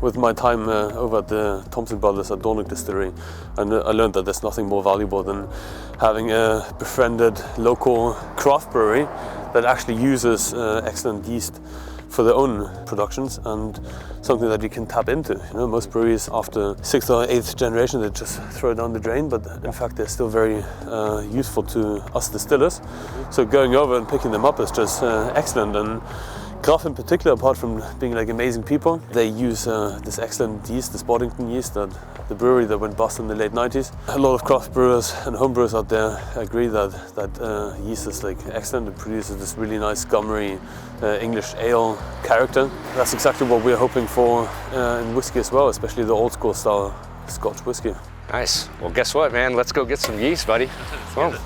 with my time over at the Thompson Brothers at Benedict Distillery, and I learned that there's nothing more valuable than having a befriended local craft brewery that actually uses excellent yeast for their own productions, and something that you can tap into. You know, most breweries after 6th or 8th generation, they just throw it down the drain, but in fact they're still very useful to us distillers. So going over and picking them up is just excellent. And Graf in particular, apart from being like amazing people, they use this excellent yeast, this Boddington yeast, that the brewery that went bust in the late 90s. A lot of craft brewers and home brewers out there agree that yeast is like excellent. It produces this really nice gummery English ale character. That's exactly what we're hoping for in whiskey as well, especially the old school style Scotch whiskey. Nice. Well, guess what, man? Let's go get some yeast, buddy. Come on.